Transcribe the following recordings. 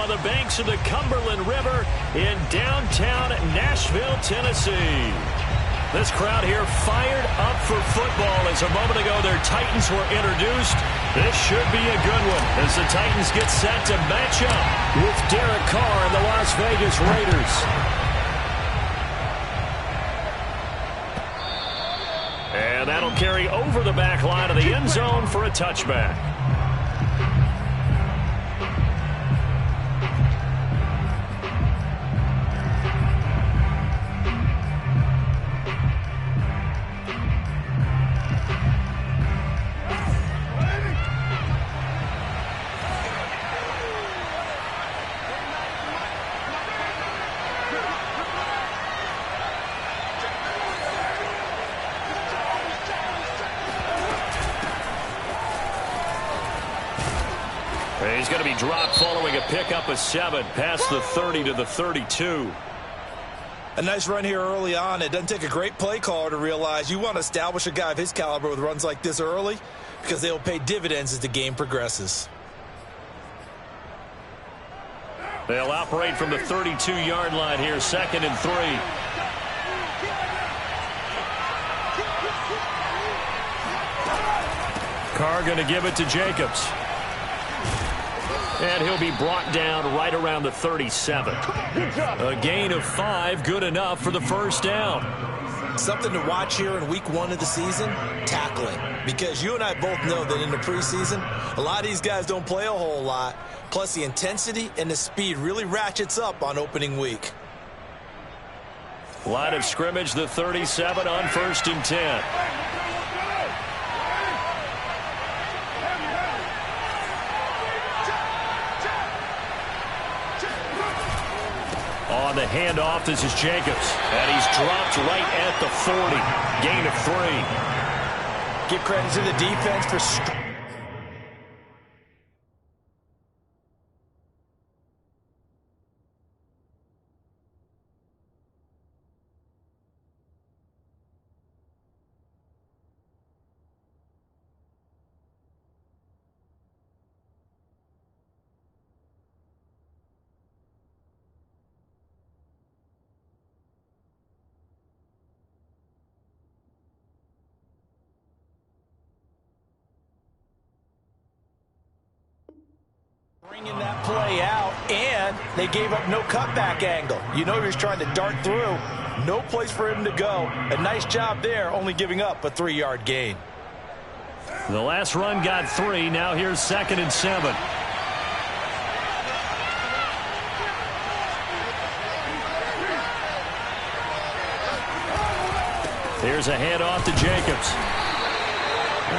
on the banks of the Cumberland River in downtown Nashville, Tennessee. This crowd here fired up for football as a moment ago their Titans were introduced. This should be a good one as the Titans get set to match up with Derek Carr and the Las Vegas Raiders. And that'll carry over the back line of the end zone for a touchback. He's going to be dropped following a pickup of 7 past the 30 to the 32. A nice run here early on. It doesn't take a great play caller to realize you want to establish a guy of his caliber with runs like this early because they'll pay dividends as the game progresses. They'll operate from the 32-yard line here, 2nd and 3. Carr going to give it to Jacobs. And he'll be brought down right around the 37. A gain of 5, good enough for the first down. Something to watch here in week 1 of the season, tackling. Because you and I both know that in the preseason, a lot of these guys don't play a whole lot. Plus the intensity and the speed really ratchets up on opening week. Line of scrimmage, the 37 on 1st and 10. On the handoff, this is Jacobs. And he's dropped right at the 40. Gain of 3. Give credit to the defense for... bringing that play out, and they gave up no cutback angle. You know he was trying to dart through. No place for him to go. A nice job there, only giving up a 3-yard gain. The last run got 3. Now here's 2nd and 7. Here's a handoff to Jacobs.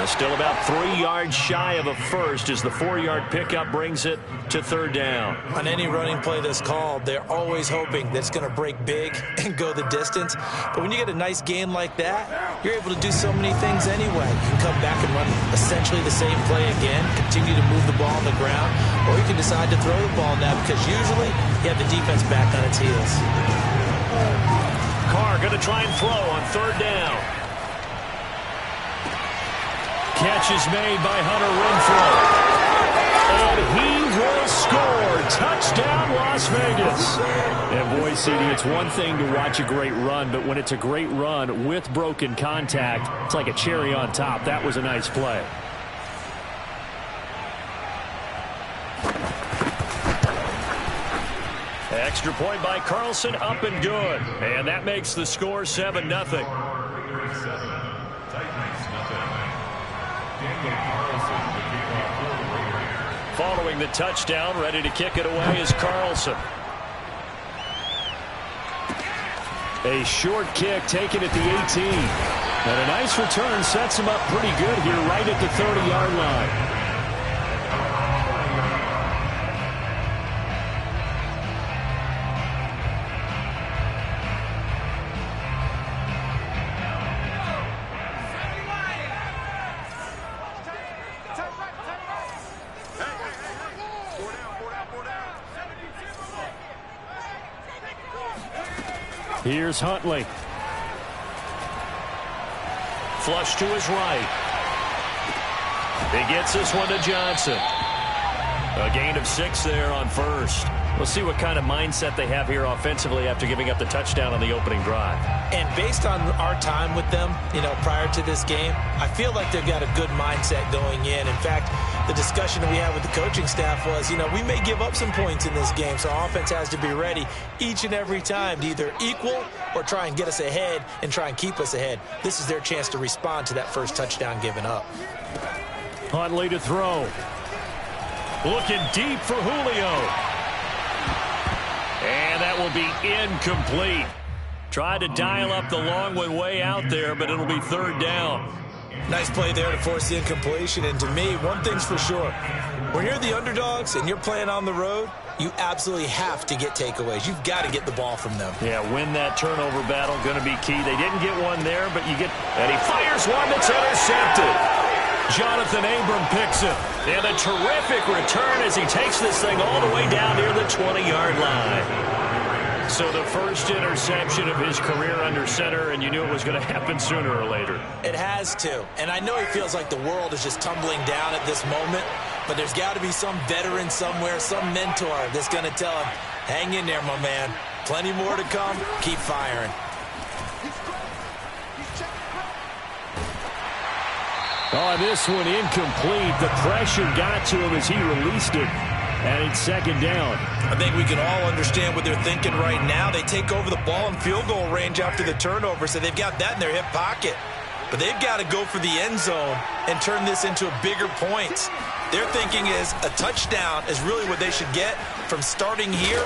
Still about 3 yards shy of a first as the 4-yard pickup brings it to 3rd down. On any running play that's called, they're always hoping that it's going to break big and go the distance. But when you get a nice gain like that, you're able to do so many things anyway. You can come back and run essentially the same play again, continue to move the ball on the ground, or you can decide to throw the ball now because usually you have the defense back on its heels. Carr going to try and throw on 3rd down. Catch is made by Hunter Renfrow. And he will score. Touchdown, Las Vegas. And boy, CD, it's one thing to watch a great run, but when it's a great run with broken contact, it's like a cherry on top. That was a nice play. Extra point by Carlson, up and good. And that makes the score 7-0. Following the touchdown, ready to kick it away is Carlson. A short kick taken at the 18. And a nice return sets him up pretty good here right at the 30-yard line. Here's Huntley. Flush to his right. He gets this one to Johnson. A gain of 6 there on first. We'll see what kind of mindset they have here offensively after giving up the touchdown on the opening drive. And based on our time with them, prior to this game, I feel like they've got a good mindset going in. In fact, the discussion that we had with the coaching staff was, we may give up some points in this game, so our offense has to be ready each and every time to either equal or try and get us ahead and try and keep us ahead. This is their chance to respond to that first touchdown given up. Huntley to throw. Looking deep for Julio. And that will be incomplete. Tried to dial up the long one way out there, but it'll be third down. Nice play there to force the incompletion. And to me, one thing's for sure. When you're the underdogs and you're playing on the road, you absolutely have to get takeaways. You've got to get the ball from them. Yeah, win that turnover battle, going to be key. They didn't get one there, but you get... And he fires one that's intercepted. Jonathan Abram picks it. And a terrific return as he takes this thing all the way down near the 20-yard line. So the first interception of his career under center, and you knew it was going to happen sooner or later. It has to. And I know he feels like the world is just tumbling down at this moment, but there's got to be some veteran somewhere, some mentor that's going to tell him, hang in there, my man. Plenty more to come. Keep firing. Oh, this one incomplete. The pressure got to him as he released it. And it's second down. I think we can all understand what they're thinking right now. They take over the ball in field goal range after the turnover, so they've got that in their hip pocket. But they've got to go for the end zone and turn this into a bigger point. Their thinking is a touchdown is really what they should get from starting here.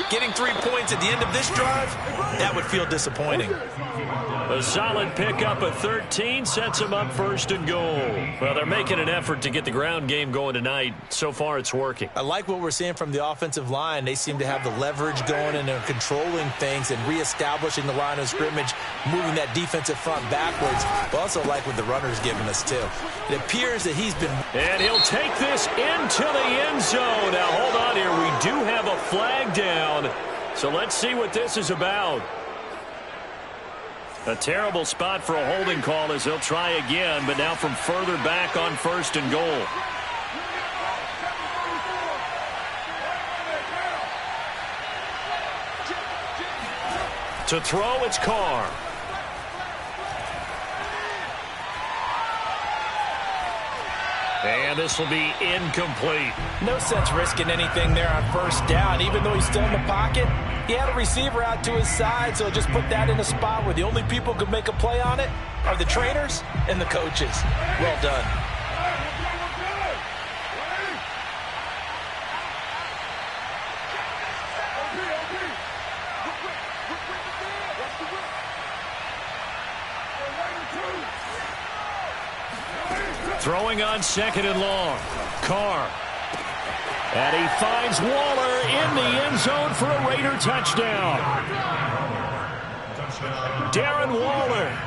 Getting 3 points at the end of this drive, that would feel disappointing. A solid pickup of 13 sets them up first and goal. Well, they're making an effort to get the ground game going tonight. So far, it's working. I like what we're seeing from the offensive line. They seem to have the leverage going, and they're controlling things and reestablishing the line of scrimmage, moving that defensive front backwards. But also like what the runner's giving us, too. It appears that he's been... And he'll take this into the end zone. Now, hold on here. We do have a flag down. So let's see what this is about. A terrible spot for a holding call as they'll try again, but now from further back on first and goal. To throw, it's Carr. And this will be incomplete. No sense risking anything there on first down. Even though he's still in the pocket, he had a receiver out to his side, so just put that in a spot where the only people who could make a play on it are the trainers and the coaches. Well done. Throwing on second and long. Carr. And he finds Waller in the end zone for a Raider touchdown. Darren Waller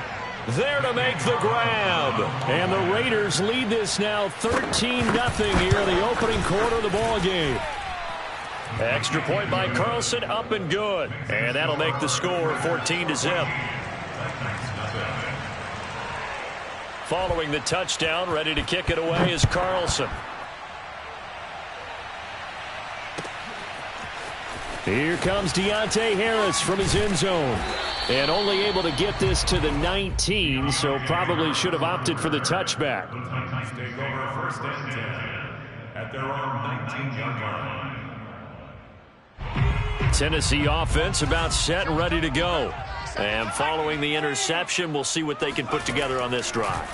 there to make the grab. And the Raiders lead this now 13-0 here in the opening quarter of the ball game. Extra point by Carlson, up and good. And that'll make the score 14-0. Following the touchdown, ready to kick it away is Carlson. Here comes Deontay Harris from his end zone. And only able to get this to the 19, so probably should have opted for the touchback. Take over first and 10 at their own 19-yard line. Tennessee offense about set and ready to go. And following the interception, we'll see what they can put together on this drive.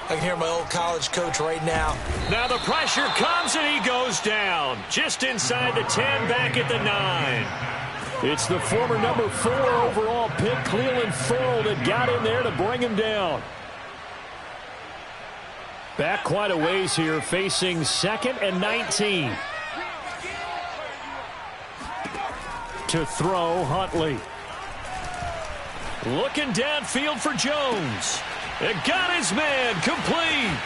I can hear my old college coach right now. Now the pressure comes and he goes down. Just inside the 10, back at the 9. It's the former number 4 overall pick, Cleveland Ferrell, that got in there to bring him down. Back quite a ways here, facing 2nd and 19. To throw, Huntley. Looking downfield for Jones. It got his man complete.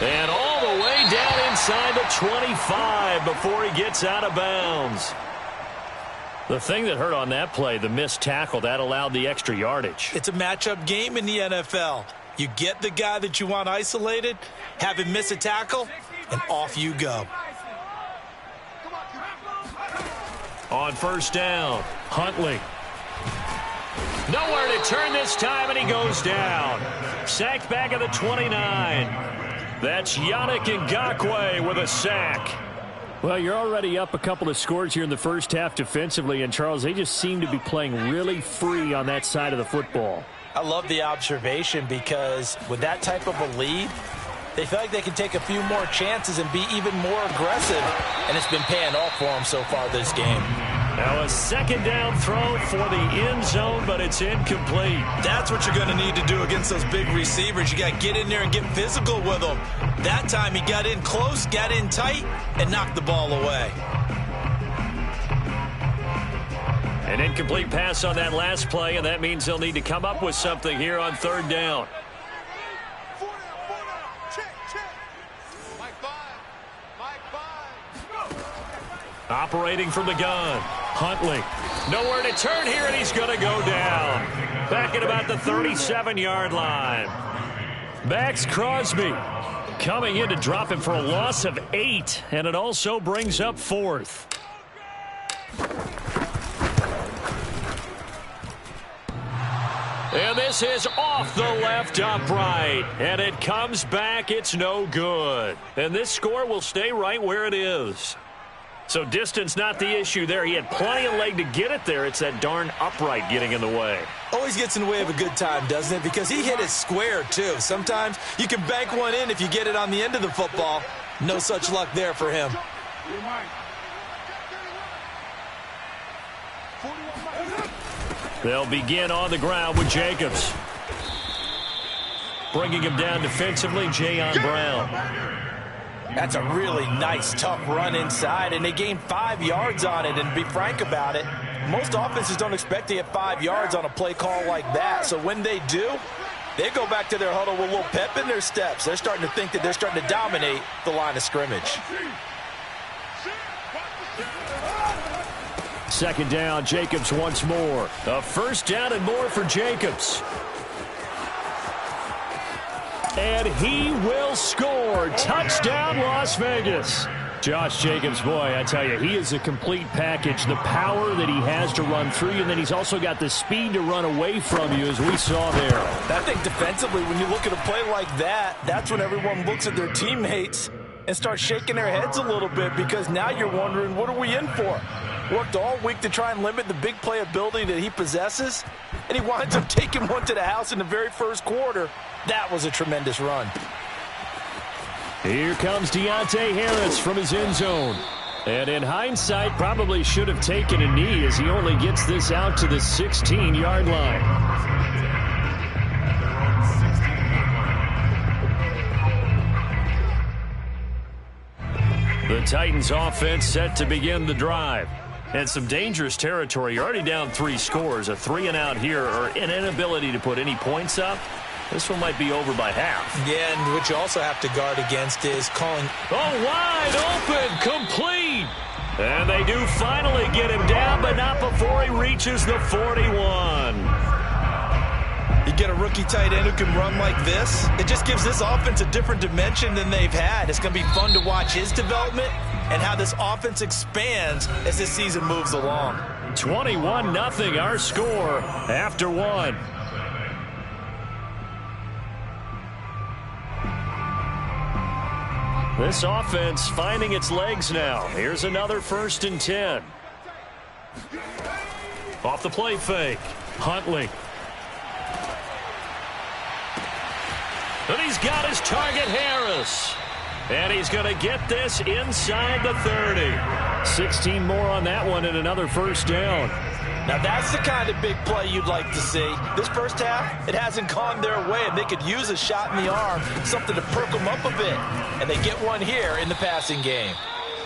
And all the way down inside the 25 before he gets out of bounds. The thing that hurt on that play, the missed tackle, that allowed the extra yardage. It's a matchup game in the NFL. You get the guy that you want isolated, have him miss a tackle, and off you go. On first down, Huntley. Nowhere to turn this time, and he goes down. Sacked back at the 29. That's Yannick Ngakoue with a sack. Well, you're already up a couple of scores here in the first half defensively, and Charles, they just seem to be playing really free on that side of the football. I love the observation because with that type of a lead, they feel like they can take a few more chances and be even more aggressive, and it's been paying off for them so far this game. Now a second down throw for the end zone, but it's incomplete. That's what you're going to need to do against those big receivers. You got to get in there and get physical with them. That time he got in close, got in tight, and knocked the ball away. An incomplete pass on that last play, and that means they'll need to come up with something here on third down. Operating from the gun, Huntley. Nowhere to turn here, and he's going to go down. Back at about the 37-yard line. Backs Crosby. Coming in to drop him for a loss of 8, and it also brings up fourth. And this is off the left upright, and it comes back. It's no good. And this score will stay right where it is. So distance not the issue there. He had plenty of leg to get it there. It's that darn upright getting in the way. Always gets in the way of a good time, doesn't it? Because he hit it square, too. Sometimes you can bank one in if you get it on the end of the football. No such luck there for him. They'll begin on the ground with Jacobs. Bringing him down defensively, Jayon Brown. That's a really nice, tough run inside, and they gained 5 yards on it. And to be frank about it, most offenses don't expect to get 5 yards on a play call like that. So when they do, they go back to their huddle with a little pep in their steps. They're starting to think that they're starting to dominate the line of scrimmage. Second down, Jacobs once more. A first down and more for Jacobs. And he will score. Touchdown, Las Vegas. Josh Jacobs, boy, I tell you, he is a complete package. The power that he has to run through you, and then he's also got the speed to run away from you, as we saw there. I think defensively, when you look at a play like that, that's when everyone looks at their teammates and starts shaking their heads a little bit, because now you're wondering, what are we in for? Worked all week to try and limit the big play ability that he possesses, and he winds up taking one to the house in the very first quarter. That was a tremendous run. Here comes Deontay Harris from his end zone. And in hindsight, probably should have taken a knee, as he only gets this out to the 16-yard line. The Titans offense set to begin the drive. And some dangerous territory. You're already down 3 scores. A 3-and-out here, or an inability to put any points up. This one might be over by half. Yeah, and what you also have to guard against is calling. Oh, wide open, complete. And they do finally get him down, but not before he reaches the 41. You get a rookie tight end who can run like this, it just gives this offense a different dimension than they've had. It's going to be fun to watch his development and how this offense expands as this season moves along. 21-0 our score after 1. This offense finding its legs now. Here's another 1st and 10. Off the play fake, Huntley. And he's got his target, Harris. And he's going to get this inside the 30. 16 more on that one and another first down. Now that's the kind of big play you'd like to see. This first half, it hasn't gone their way, and they could use a shot in the arm, something to perk them up a bit. And they get one here in the passing game.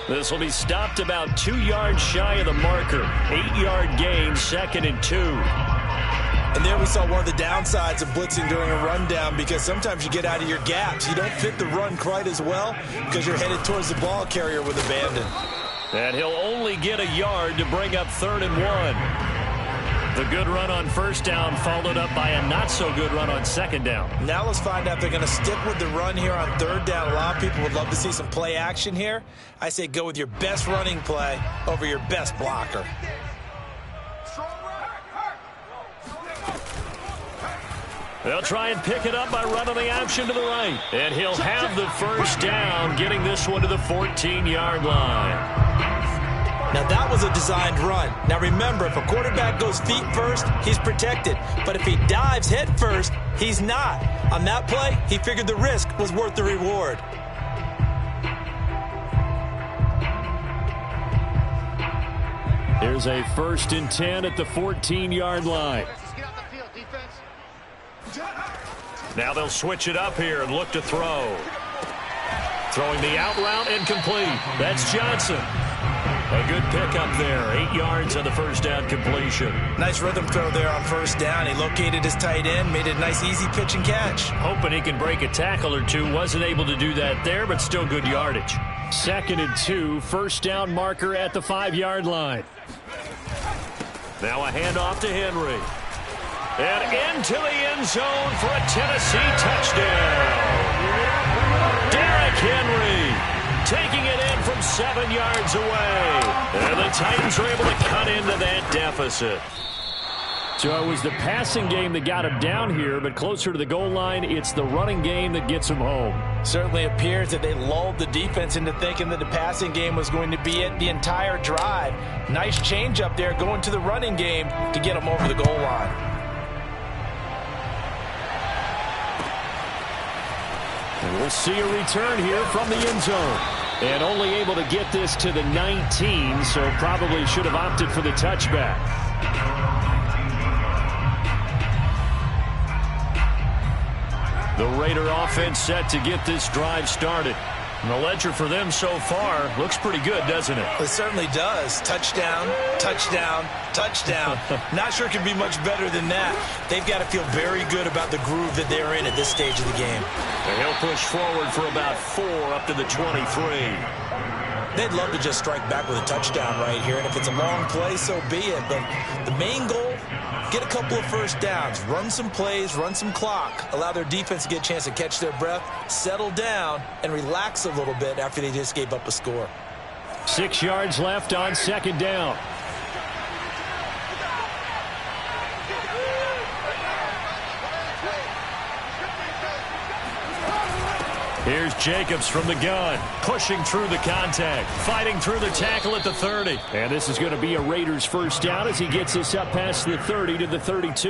This will be stopped about 2 yards shy of the marker. 8-yard gain, 2nd and 2. And there we saw one of the downsides of blitzing during a rundown, because sometimes you get out of your gaps. You don't fit the run quite as well because you're headed towards the ball carrier with abandon. And he'll only get a yard to bring up 3rd and 1. The good run on first down followed up by a not-so-good run on second down. Now let's find out if they're going to stick with the run here on third down. A lot of people would love to see some play action here. I say go with your best running play over your best blocker. They'll try and pick it up by running the option to the right. And he'll have the first down, getting this one to the 14-yard line. Now, that was a designed run. Now, remember, if a quarterback goes feet first, he's protected. But if he dives head first, he's not. On that play, he figured the risk was worth the reward. Here's a 1st and 10 at the 14-yard line. Now they'll switch it up here and look to throw. Throwing the out route incomplete. That's Johnson. A good pickup there. 8 yards on the first down completion. Nice rhythm throw there on first down. He located his tight end, made it a nice easy pitch and catch. Hoping he can break a tackle or two. Wasn't able to do that there, but still good yardage. 2nd and 2, first down marker at the 5-yard line. Now a handoff to Henry. And into the end zone for a Tennessee touchdown. Derrick Henry taking it in from 7 yards away. And the Titans are able to cut into that deficit. So it was the passing game that got him down here, but closer to the goal line, it's the running game that gets him home. Certainly appears that they lulled the defense into thinking that the passing game was going to be it the entire drive. Nice change up there going to the running game to get him over the goal line. And we'll see a return here from the end zone. And only able to get this to the 19, so probably should have opted for the touchback. The Raider offense set to get this drive started. And the ledger for them so far looks pretty good, doesn't it? It certainly does. Touchdown, touchdown, touchdown. Not sure it can be much better than that. They've got to feel very good about the groove that they're in at this stage of the game. And he'll push forward for about 4 up to the 23. They'd love to just strike back with a touchdown right here, and if it's a long play, so be it. But the main goal, get a couple of first downs, run some plays, run some clock, allow their defense to get a chance to catch their breath, settle down, and relax a little bit after they just gave up a score. 6 yards left on 2nd down. Here's Jacobs from the gun, pushing through the contact, fighting through the tackle at the 30. And this is going to be a Raiders first down as he gets this up past the 30 to the 32.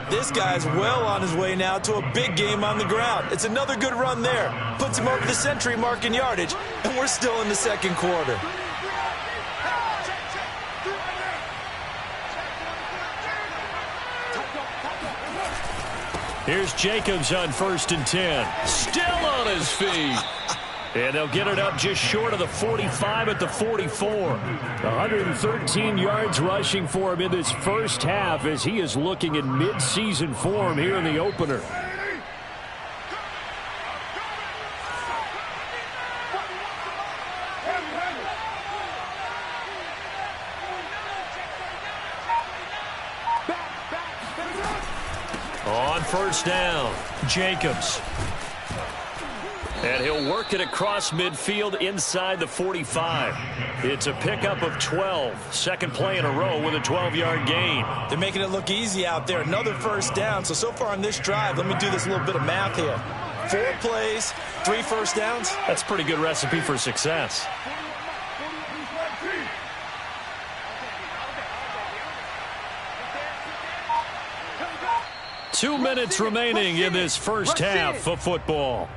This guy's well on his way now to a big game on the ground. It's another good run there. Puts him over the century mark in yardage, and we're still in the second quarter. Here's Jacobs on 1st and 10. Still on his feet. And they'll get it up just short of the 45 at the 44. 113 yards rushing for him in this first half as he is looking in mid-season form here in the opener. On first down, Jacobs. And he'll work it across midfield inside the 45. It's a pickup of 12. Second play in a row with a 12-yard gain. They're making it look easy out there. Another first down. So far on this drive, let me do this little bit of math here. 4 plays, 3 first downs. That's a pretty good recipe for success. Two minutes remaining in this first half of football.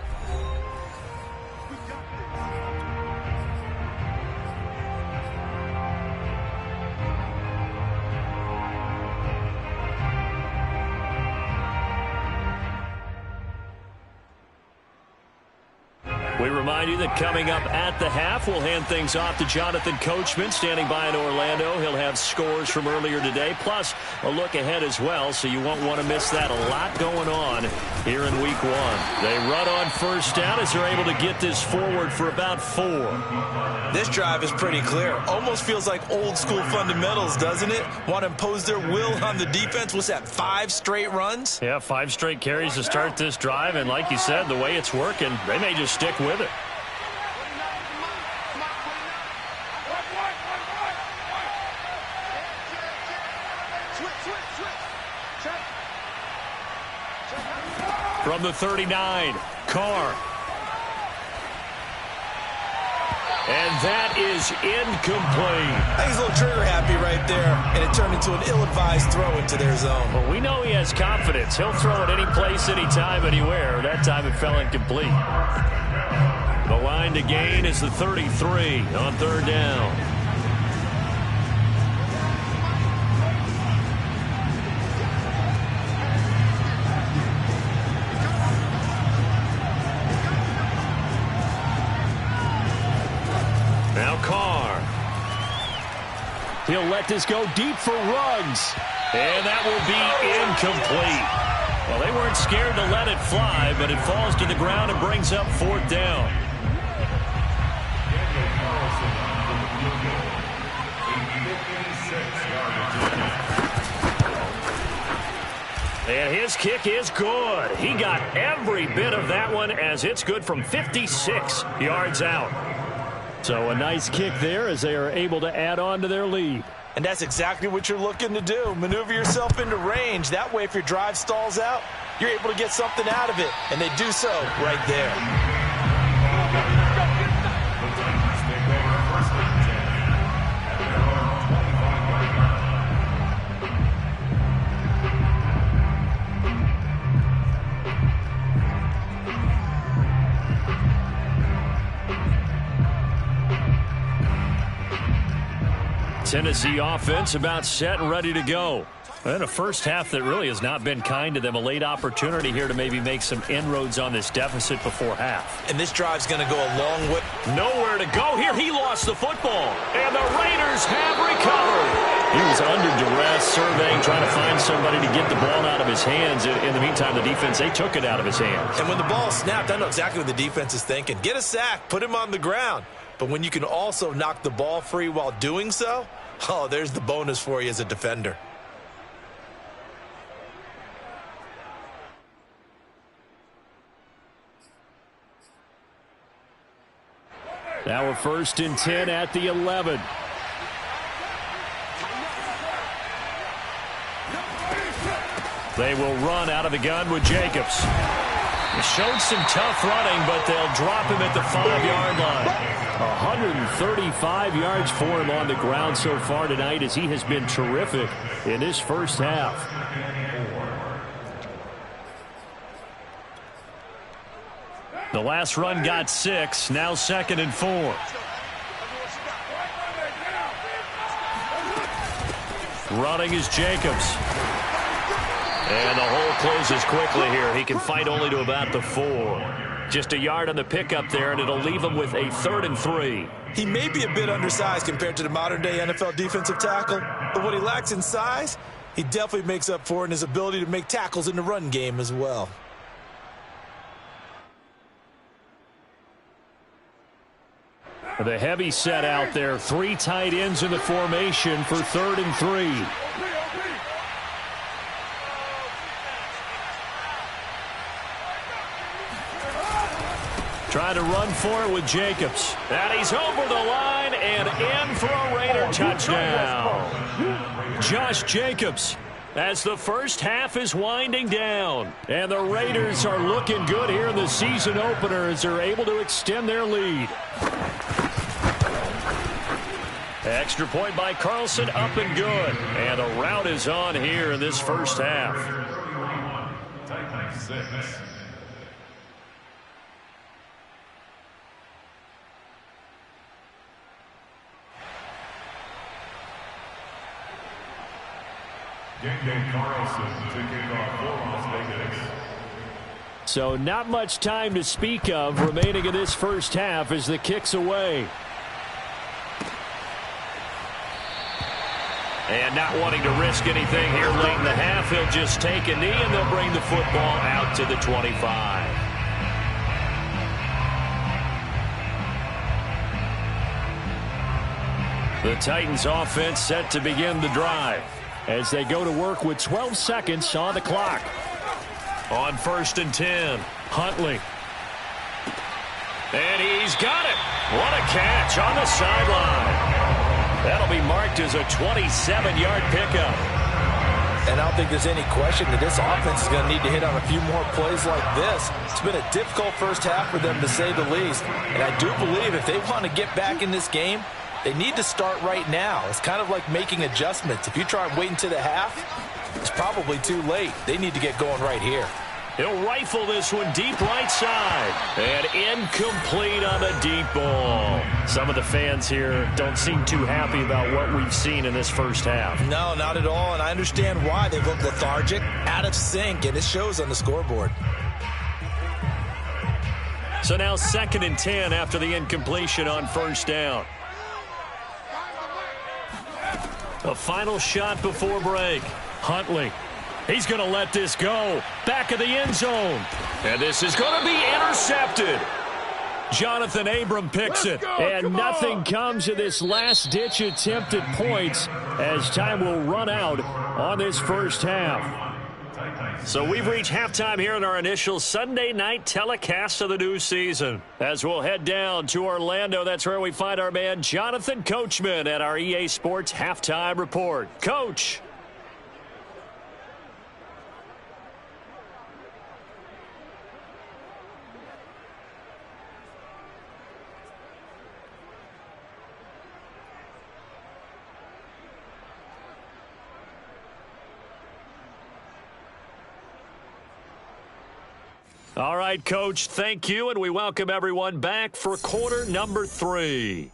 We remind you that coming up at the half, we'll hand things off to Jonathan Coachman standing by in Orlando. He'll have scores from earlier today, plus a look ahead as well, so you won't want to miss that. A lot going on here in week 1. They run on first down as they're able to get this forward for about 4. This drive is pretty clear. Almost feels like old school fundamentals, doesn't it? Want to impose their will on the defense. What's that, 5 straight runs? Yeah, 5 straight carries to start this drive, and like you said, the way it's working, they may just stick with it. From the 39, Carr. And that is incomplete. I think he's a little trigger happy right there, and it turned into an ill-advised throw into their zone. Well, we know he has confidence. He'll throw it any place, anytime, anywhere. That time it fell incomplete. The line to gain is the 33 on third down. Now Carr. He'll let this go deep for Ruggs. And that will be incomplete. Well, they weren't scared to let it fly, but it falls to the ground and brings up fourth down. And his kick is good. He got every bit of that one as it's good from 56 yards out. So a nice kick there as they are able to add on to their lead. And that's exactly what you're looking to do. Maneuver yourself into range. That way, if your drive stalls out, you're able to get something out of it. And they do so right there. Tennessee offense about set and ready to go. And a first half that really has not been kind to them. A late opportunity here to maybe make some inroads on this deficit before half. And this drive's going to go a long way. Nowhere to go here. He lost the football. And the Raiders have recovered. He was under duress, surveying, trying to find somebody to get the ball out of his hands. In the meantime, the defense, they took it out of his hands. And when the ball snapped, I know exactly what the defense is thinking. Get a sack, put him on the ground. But when you can also knock the ball free while doing so, oh, there's the bonus for you as a defender. Now we're 1st and 10 at the 11. They will run out of the gun with Jacobs. He showed some tough running, but they'll drop him at the 5-yard line. 135 yards for him on the ground so far tonight as he has been terrific in this first half. The last run got 6, now 2nd and 4. Running is Jacobs. And the hole closes quickly here. He can fight only to about the 4. Just a yard on the pickup there, and it'll leave him with a 3rd and 3. He may be a bit undersized compared to the modern-day NFL defensive tackle, but what he lacks in size, he definitely makes up for in his ability to make tackles in the run game as well. The heavy set out there. 3 tight ends in the formation for 3rd and 3. Trying to run for it with Jacobs. And he's over the line and in for a Raider touchdown. Josh Jacobs as the first half is winding down. And the Raiders are looking good here in the season opener as they're able to extend their lead. Extra point by Carlson, up and good. And the route is on here in this first half. Carlson to kick off for Las Vegas. So not much time to speak of remaining in this first half as the kick's away. And not wanting to risk anything here late in the half, he'll just take a knee and they'll bring the football out to the 25. The Titans offense set to begin the drive as they go to work with 12 seconds on the clock. On 1st and 10, Huntley. And he's got it. What a catch on the sideline. That'll be marked as a 27-yard pickup. And I don't think there's any question that this offense is going to need to hit on a few more plays like this. It's been a difficult first half for them, to say the least. And I do believe if they want to get back in this game, they need to start right now. It's kind of like making adjustments. If you try and wait until the half, it's probably too late. They need to get going right here. He'll rifle this one deep right side. And incomplete on the deep ball. Some of the fans here don't seem too happy about what we've seen in this first half. No, not at all. And I understand why. They look lethargic, out of sync, and it shows on the scoreboard. So now 2nd and 10 after the incompletion on 1st down. A final shot before break. Huntley. He's going to let this go. Back of the end zone. And this is going to be intercepted. Jonathan Abram picks it. And nothing comes of this last-ditch attempt at points as time will run out on this first half. So we've reached halftime here in our initial Sunday night telecast of the new season. As we'll head down to Orlando, that's where we find our man Jonathan Coachman at our EA Sports Halftime Report. Coach. All right, Coach, thank you, and we welcome everyone back for quarter number 3.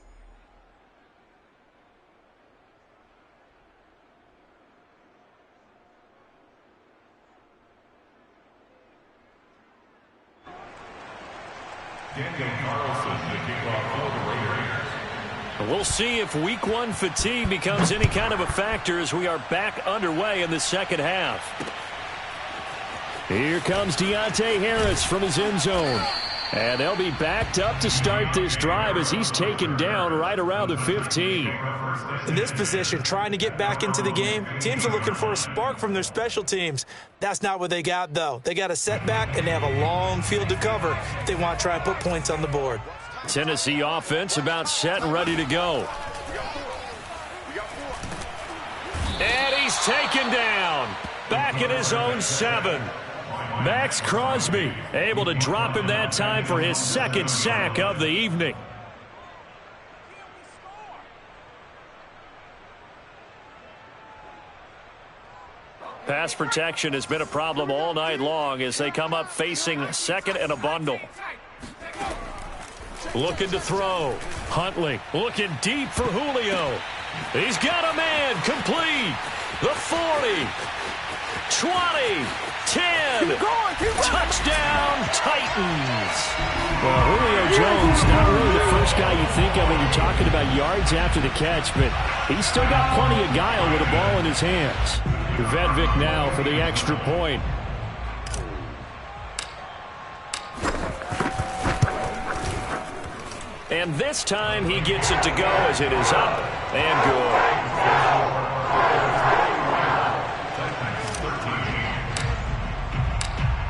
We'll see if Week 1 fatigue becomes any kind of a factor as we are back underway in the second half. Here comes Deontay Harris from his end zone. And they'll be backed up to start this drive as he's taken down right around the 15. In this position, trying to get back into the game, teams are looking for a spark from their special teams. That's not what they got, though. They got a setback, and they have a long field to cover if they want to try and put points on the board. Tennessee offense about set and ready to go. And he's taken down. Back at his own 7. Max Crosby able to drop him that time for his 2nd sack of the evening. Pass protection has been a problem all night long as they come up facing 2nd and a bundle. Looking to throw. Huntley looking deep for Julio. He's got a man complete. The 40. 20. 10. Keep going. Touchdown, Titans. Well, Julio Jones, not really the first guy you think of when you're talking about yards after the catch, but he's still got plenty of guile with a ball in his hands. Vedvik now for the extra point. And this time he gets it to go as it is up and good.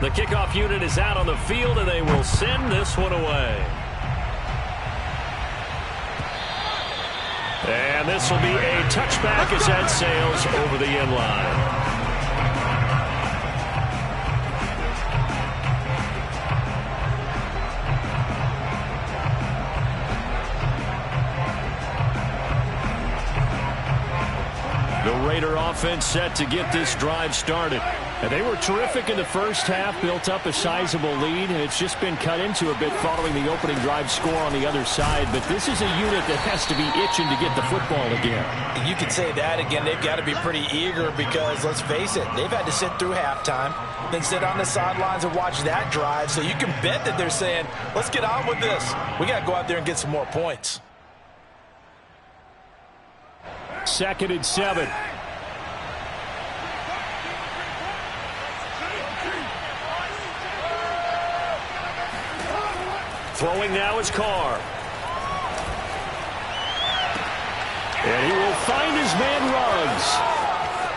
The kickoff unit is out on the field, and they will send this one away. And this will be a touchback as that sails over the end line. The Raider offense set to get this drive started. And they were terrific in the first half, built up a sizable lead, and it's just been cut into a bit following the opening drive score on the other side. But this is a unit that has to be itching to get the football again. You could say that again. They've got to be pretty eager because, let's face it, they've had to sit through halftime, then sit on the sidelines and watch that drive. So you can bet that they're saying, let's get on with this. We got to go out there and get some more points. 2nd and 7. Throwing now is Carr. And he will find his man Ruggs.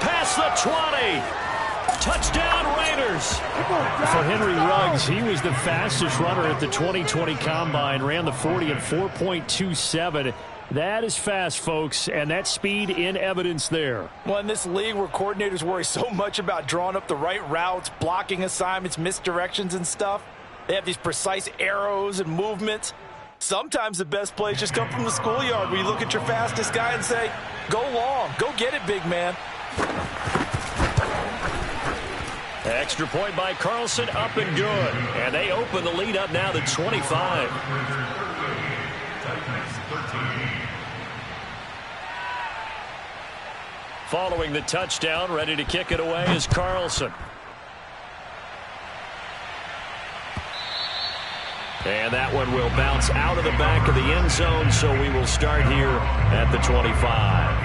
Past the 20. Touchdown Raiders. For Henry Ruggs, he was the fastest runner at the 2020 Combine. Ran the 40 in 4.27. That is fast, folks, and that speed in evidence there. Well, in this league where coordinators worry so much about drawing up the right routes, blocking assignments, misdirections and stuff, they have these precise arrows and movements. Sometimes the best plays just come from the schoolyard where you look at your fastest guy and say, go long, go get it, big man. Extra point by Carlson, up and good. And they open the lead up now to 25. Following the touchdown, ready to kick it away is Carlson. And that one will bounce out of the back of the end zone, so we will start here at the 25.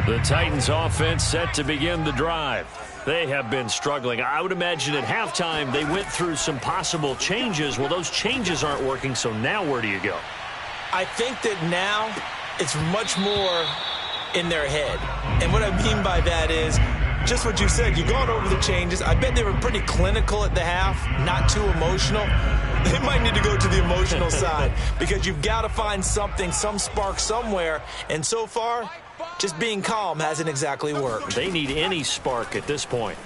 The Titans offense set to begin the drive. They have been struggling. I would imagine at halftime they went through some possible changes. Well, those changes aren't working, so now where do you go? I think that now it's much more in their head. And what I mean by that is just what you said. You've gone over the changes. I bet they were pretty clinical at the half, not too emotional. They might need to go to the emotional side because you've got to find something, some spark somewhere. And so far, just being calm hasn't exactly worked. They need any spark at this point.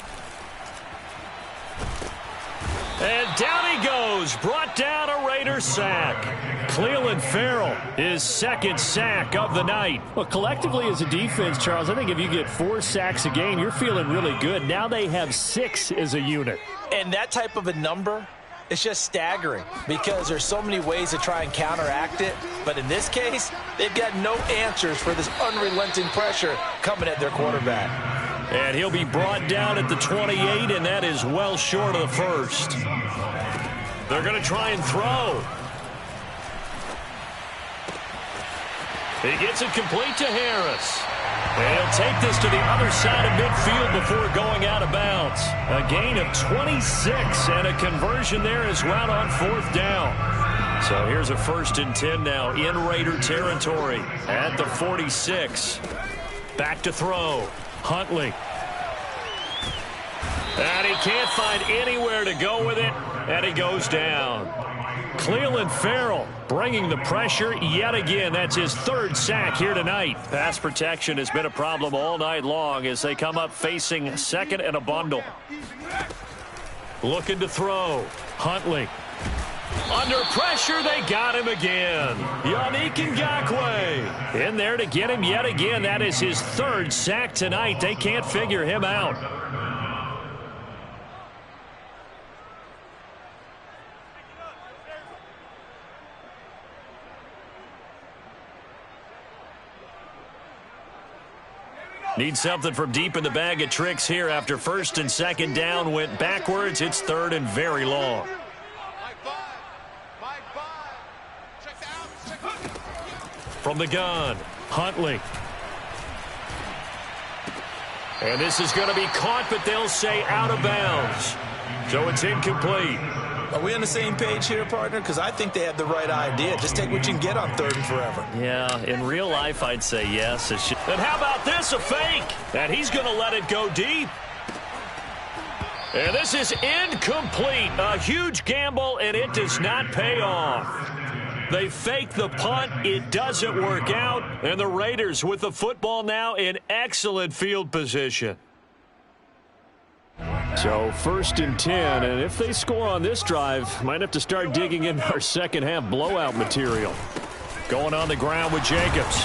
And down he goes. Brought down a Raider sack. Cleveland Farrell, his second sack of the night. Well, collectively as a defense, Charles, I think if you get 4 sacks a game, you're feeling really good. Now they have 6 as a unit. And that type of a number, it's just staggering because there's so many ways to try and counteract it. But in this case, they've got no answers for this unrelenting pressure coming at their quarterback. And he'll be brought down at the 28, and that is well short of the first. They're going to try and throw. He gets it complete to Harris. And he'll take this to the other side of midfield before going out of bounds. A gain of 26 and a conversion there as well on 4th down. So here's a 1st and 10 now in Raider territory at the 46. Back to throw. Huntley. And he can't find anywhere to go with it, and he goes down. Cleveland Farrell bringing the pressure yet again. That's his 3rd sack here tonight. Pass protection has been a problem all night long as they come up facing 2nd and a bundle. Looking to throw. Huntley. Under pressure, they got him again. Yannick Ngakoue in there to get him yet again. That is his 3rd sack tonight. They can't figure him out. Need something from deep in the bag of tricks here after 1st and 2nd down went backwards. It's 3rd and very long. From the gun, Huntley. And this is going to be caught, but they'll say out of bounds. So it's incomplete. Are we on the same page here, partner? Because I think they have the right idea. Just take what you can get on 3rd and forever. Yeah, in real life, I'd say yes. And how about this, a fake? And he's going to let it go deep. And this is incomplete. A huge gamble, and it does not pay off. They fake the punt. It doesn't work out. And the Raiders with the football now in excellent field position. So 1st and 10, and if they score on this drive, might have to start digging in our second half blowout material. Going on the ground with Jacobs.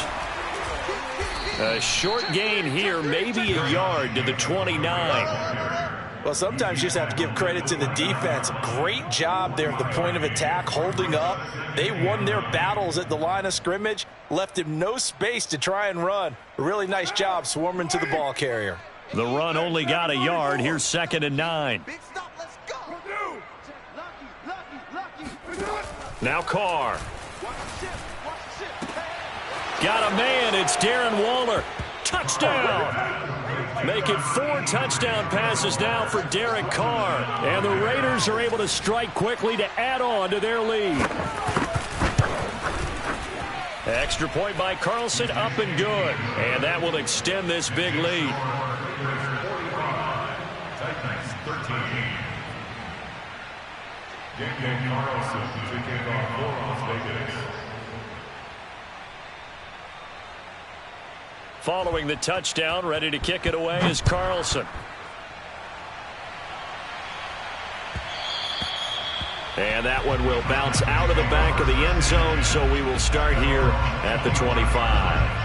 A short gain here, maybe a yard to the 29. Well, sometimes you just have to give credit to the defense. Great job there at the point of attack, holding up. They won their battles at the line of scrimmage, left him no space to try and run. A really nice job swarming to the ball carrier. The run only got a yard. Here's 2nd and 9. Now Carr. Got a man. It's Darren Waller. Touchdown. Make it 4 touchdown passes now for Derek Carr. And the Raiders are able to strike quickly to add on to their lead. Extra point by Carlson, up and good. And that will extend this big lead. Carlson to kick off for Las Vegas. Following the touchdown, ready to kick it away is Carlson. And that one will bounce out of the back of the end zone, so we will start here at the 25.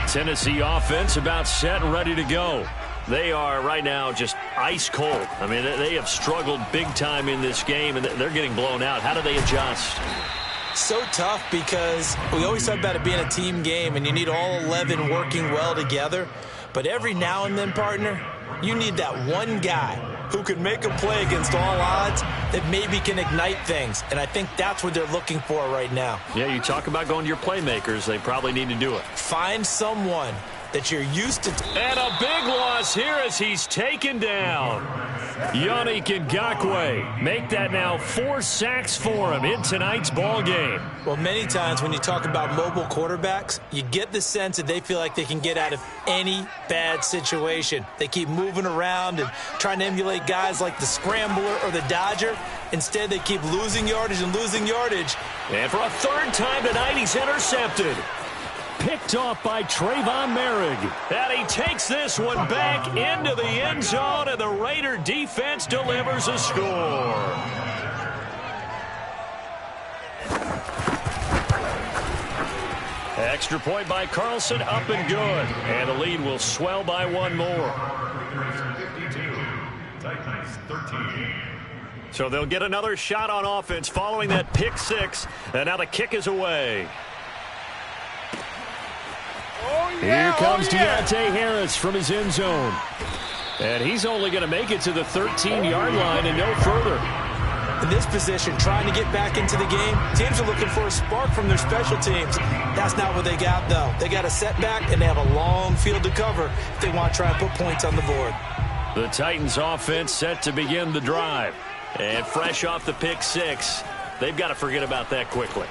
Tennessee offense about set and ready to go. They are right now just ice cold. I mean, they have struggled big time in this game, and they're getting blown out. How do they adjust? So tough because we always talk about it being a team game, and you need all 11 working well together. But every now and then, partner, you need that one guy who can make a play against all odds that maybe can ignite things. And I think that's what they're looking for right now. Yeah, you talk about going to your playmakers. They probably need to do it. Find someone that you're used to. And a big loss here as he's taken down. Yannick Ngakoue. Make that now 4 sacks for him in tonight's ball game. Well, many times when you talk about mobile quarterbacks, you get the sense that they feel like they can get out of any bad situation. They keep moving around and trying to emulate guys like the Scrambler or the Dodger. Instead, they keep losing yardage and losing yardage. And for a 3rd time tonight, he's intercepted. Picked off by Trayvon Merrick. And he takes this one back into the end zone, and the Raider defense delivers a score. Extra point by Carlson, up and good. And the lead will swell by 1 more. So they'll get another shot on offense following that pick 6, and now the kick is away. Here comes Deontay Harris from his end zone. And he's only going to make it to the 13-yard line and no further. In this position, trying to get back into the game, teams are looking for a spark from their special teams. That's not what they got, though. They got a setback, and they have a long field to cover if they want to try and put points on the board. The Titans offense set to begin the drive. And fresh off the pick 6, they've got to forget about that quickly.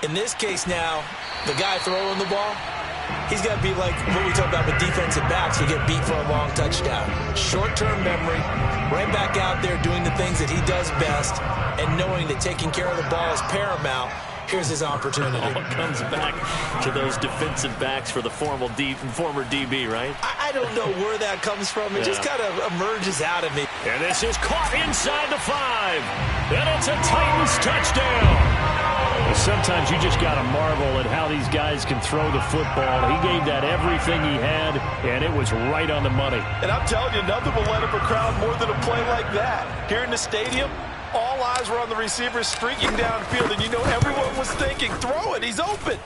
In this case now, the guy throwing the ball, he's got to be like what we talk about with defensive backs who get beat for a long touchdown. Short-term memory, right back out there doing the things that he does best, and knowing that taking care of the ball is paramount. Here's his opportunity. All comes back to those defensive backs for the former DB, right? I don't know where that comes from. It just kind of emerges out of me. And this is caught inside the 5. And it's a Titans touchdown. Sometimes you just got to marvel at how these guys can throw the football. He gave that everything he had, and it was right on the money. And I'm telling you, nothing will let up a crowd more than a play like that. Here in the stadium, all eyes were on the receiver streaking downfield, and you know everyone was thinking, throw it, he's open.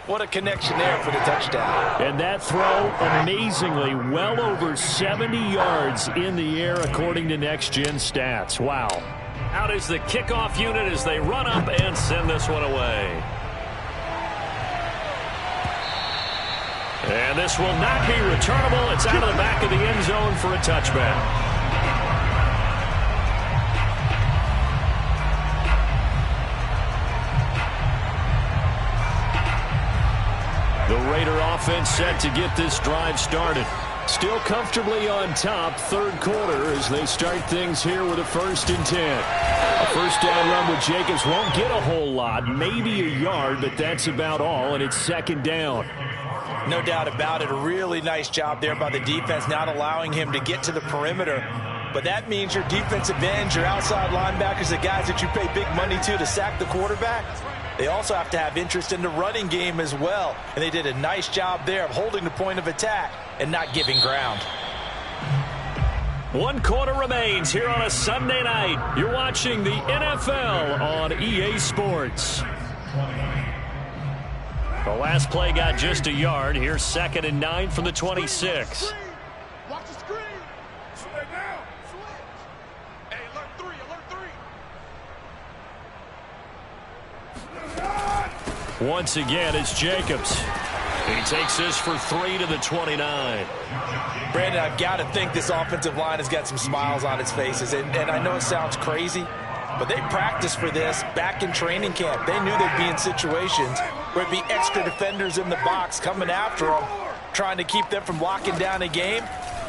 What a connection there for the touchdown. And that throw, amazingly, well over 70 yards in the air, according to Next Gen Stats. Wow. Out is the kickoff unit as they run up and send this one away. And this will not be returnable. It's out of the back of the end zone for a touchback. The Raider offense set to get this drive started. Still comfortably on top, third quarter, as they start things here with a 1st and 10. A first down run with Jacobs won't get a whole lot, maybe a yard, but that's about all, and it's 2nd down. No doubt about it. A really nice job there by the defense, not allowing him to get to the perimeter. But that means your defensive ends, your outside linebackers, the guys that you pay big money to sack the quarterback, they also have to have interest in the running game as well. And they did a nice job there of holding the point of attack and not giving ground. 1 quarter remains here on a Sunday night. You're watching the NFL on EA Sports. The last play got just a yard. Here's 2nd and 9 from the 26. Watch the screen. Switch now. Switch. Hey, alert 3. Once again, it's Jacobs. He takes this for 3 to the 29. Brandon, I've got to think this offensive line has got some smiles on its faces. And I know it sounds crazy, but they practiced for this back in training camp. They knew they'd be in situations where it'd be extra defenders in the box coming after them, trying to keep them from locking down a game.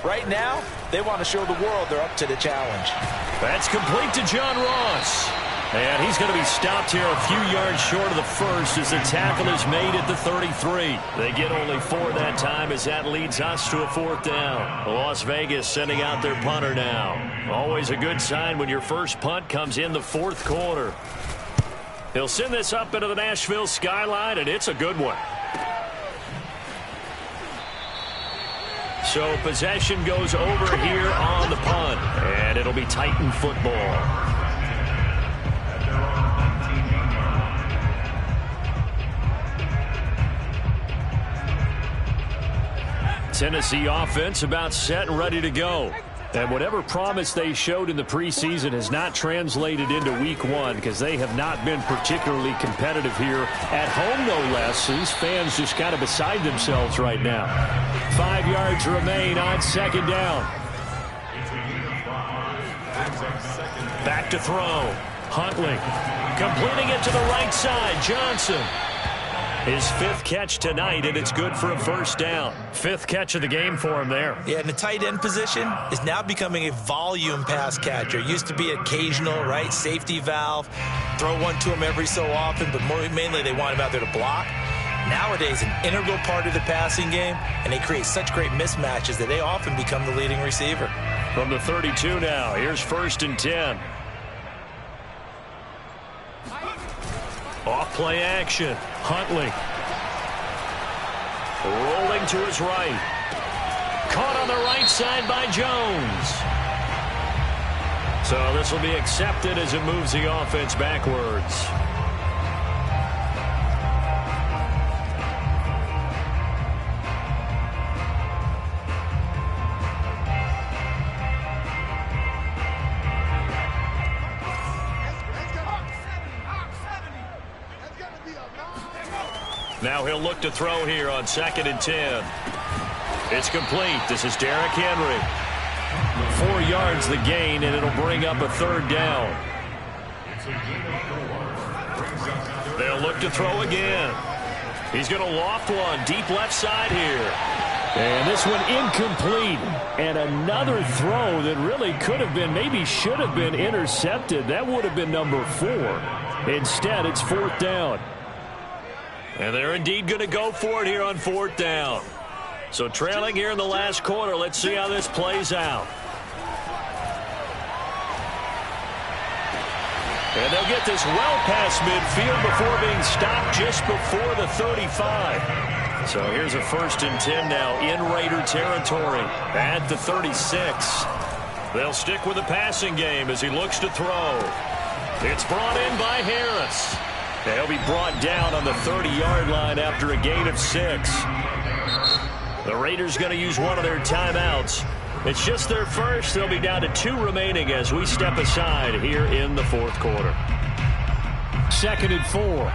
Right now, they want to show the world they're up to the challenge. That's complete to John Ross. And he's going to be stopped here a few yards short of the first as the tackle is made at the 33. They get only 4 that time as that leads us to a 4th down. Las Vegas sending out their punter now. Always a good sign when your first punt comes in the 4th quarter. He'll send this up into the Nashville skyline, and it's a good one. So possession goes over here on the punt, and it'll be Titan football. Tennessee offense about set and ready to go. And whatever promise they showed in the preseason has not translated into week 1 because they have not been particularly competitive here at home, no less. These fans just kind of beside themselves right now. 5 yards remain on 2nd down. Back to throw. Huntley completing it to the right side. Johnson. His 5th catch tonight, and it's good for a 1st down. 5th catch of the game for him there. Yeah, and the tight end position is now becoming a volume pass catcher. Used to be occasional, right? Safety valve. Throw one to him every so often, but mainly they want him out there to block. Nowadays, an integral part of the passing game, and they create such great mismatches that they often become the leading receiver. From the 32 now, here's 1st and 10. Off play action. Huntley. Rolling to his right. Caught on the right side by Jones. So this will be accepted as it moves the offense backwards. Now he'll look to throw here on 2nd and 10. It's complete. This is Derrick Henry. 4 yards the gain, and it'll bring up a 3rd down. They'll look to throw again. He's going to loft one deep left side here. And this one incomplete. And another throw that really could have been, maybe should have been intercepted. That would have been number 4. Instead, it's 4th down. And they're indeed going to go for it here on 4th down. So trailing here in the last quarter. Let's see how this plays out. And they'll get this well past midfield before being stopped just before the 35. So here's a 1st and 10 now in Raider territory at the 36. They'll stick with the passing game as he looks to throw. It's brought in by Harris. They'll be brought down on the 30-yard line after a gain of 6. The Raiders going to use one of their timeouts. It's just their first. They'll be down to 2 remaining as we step aside here in the 4th quarter. 2nd and 4.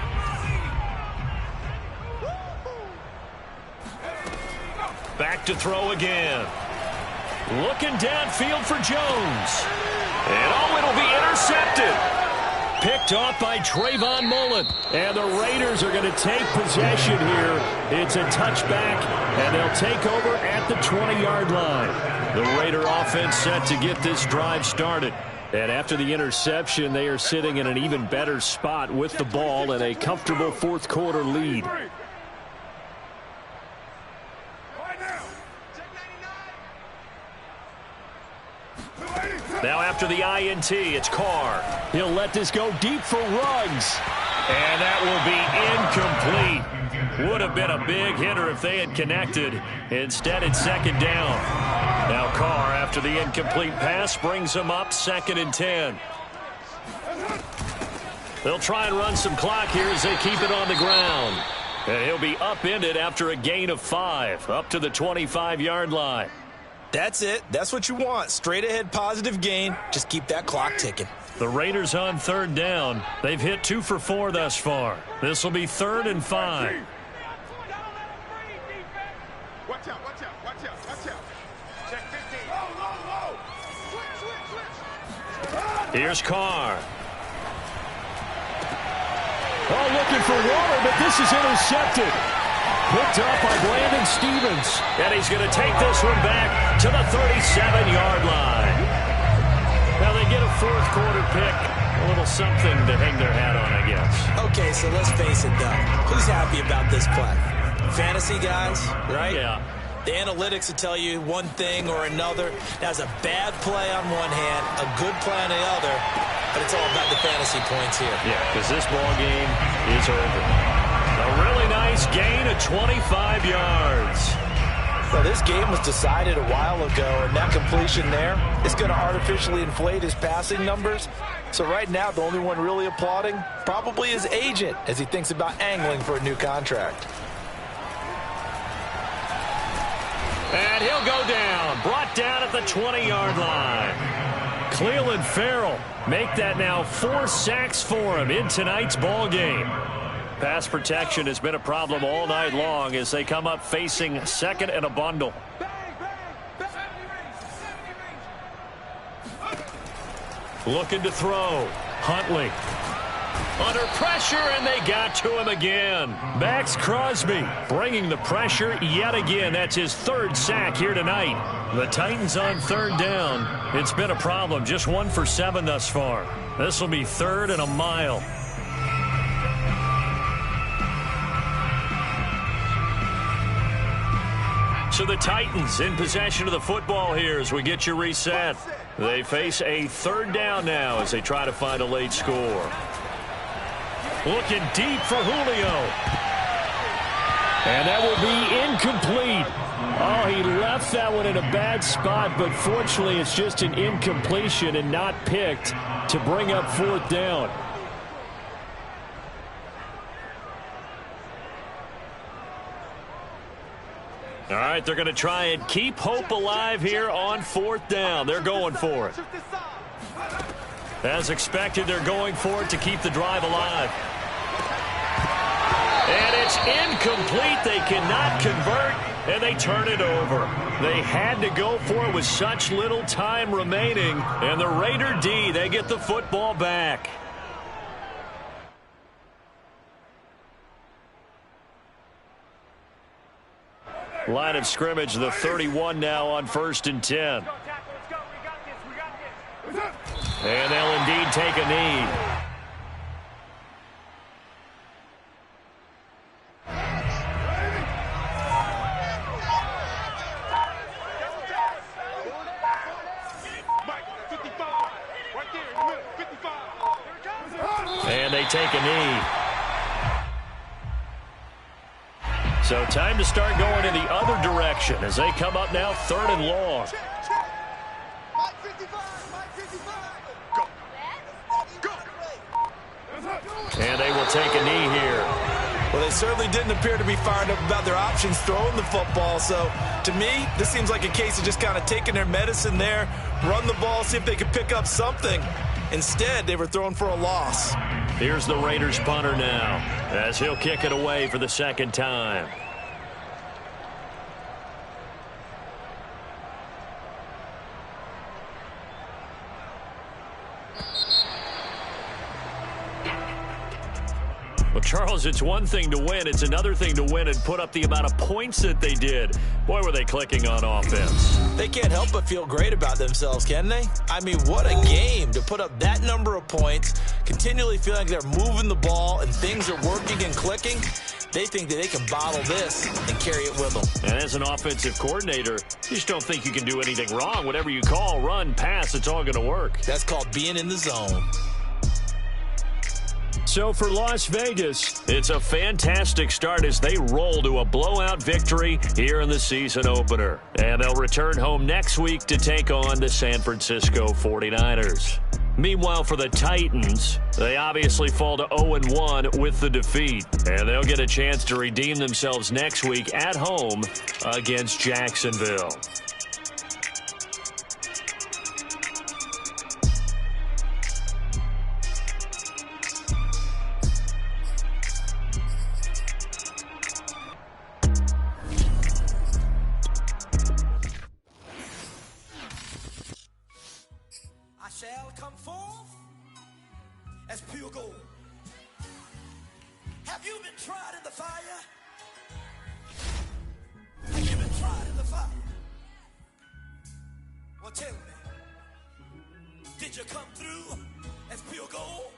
Back to throw again. Looking downfield for Jones. And it'll be intercepted. picked off by Trayvon Mullen. And the Raiders are going to take possession here. It's a touchback, and they'll take over at the 20-yard line. The Raider offense set to get this drive started. And after the interception, they are sitting in an even better spot with the ball and a comfortable fourth-quarter lead. Now after the INT, it's Carr. He'll let this go deep for Ruggs. And that will be incomplete. Would have been a big hitter if they had connected. Instead, it's second down. Now Carr, after the incomplete pass, brings him up 2nd and 10. They'll try and run some clock here as they keep it on the ground. And he'll be upended after a gain of 5, up to the 25-yard line. That's it. That's what you want. Straight ahead positive gain. Just keep that clock ticking. The Raiders on 3rd down. They've hit 2 for 4 thus far. This will be 3rd and 5. Watch out, watch out, watch out, watch out. Check 15. Low. Switch. Here's Carr. Oh, looking for water, but this is intercepted. Picked up by Brandon Stevens. And he's going to take this one back to the 37-yard line. Now they get a fourth-quarter pick. A little something to hang their hat on, I guess. Okay, so let's face it, though. Who's happy about this play? Fantasy guys, right? Yeah. The analytics will tell you one thing or another. That's a bad play on one hand, a good play on the other, but it's all about the fantasy points here. Yeah, because this ball game is over. A really nice gain of 25 yards. Well, this game was decided a while ago, and that completion there is going to artificially inflate his passing numbers. So right now, the only one really applauding probably his agent as he thinks about angling for a new contract. And he'll go down, brought down at the 20-yard line. Cleveland Farrell make that now 4 sacks for him in tonight's ball game. Pass protection has been a problem all night long as they come up facing 2nd and a bundle. Looking to throw. Huntley. Under pressure, and they got to him again. Max Crosby bringing the pressure yet again. That's his 3rd sack here tonight. The Titans on 3rd down. It's been a problem. Just 1 for 7 thus far. This will be 3rd and a mile. So the Titans in possession of the football here as we get you reset. They face a 3rd down now as they try to find a late score. Looking deep for Julio. And that will be incomplete. Oh, he left that one in a bad spot, but fortunately it's just an incompletion and not picked to bring up 4th down. All right, they're going to try and keep hope alive here on 4th down. They're going for it. As expected, they're going for it to keep the drive alive. And it's incomplete. They cannot convert, and they turn it over. They had to go for it with such little time remaining. And the Raider D, they get the football back. Line of scrimmage, the 31 now on 1st and 10. And they'll indeed take a knee. And they take a knee. So time to start going in the other direction as they come up now 3rd and long. And they will take a knee here. Well, they certainly didn't appear to be fired up about their options throwing the football. So, to me, this seems like a case of just kind of taking their medicine there, run the ball, see if they could pick up something. Instead, they were throwing for a loss. Here's the Raiders punter now as he'll kick it away for the 2nd time. Charles, it's one thing to win. It's another thing to win and put up the amount of points that they did. Boy, were they clicking on offense. They can't help but feel great about themselves, can they? I mean, what a game to put up that number of points, continually feeling like they're moving the ball and things are working and clicking. They think that they can bottle this and carry it with them. And as an offensive coordinator, you just don't think you can do anything wrong. Whatever you call, run, pass, it's all going to work. That's called being in the zone. So for Las Vegas, it's a fantastic start as they roll to a blowout victory here in the season opener. And they'll return home next week to take on the San Francisco 49ers. Meanwhile, for the Titans, they obviously fall to 0-1 with the defeat. And they'll get a chance to redeem themselves next week at home against Jacksonville. Shall come forth as pure gold. Have you been tried in the fire? Have you been tried in the fire? Well, tell me, did you come through as pure gold?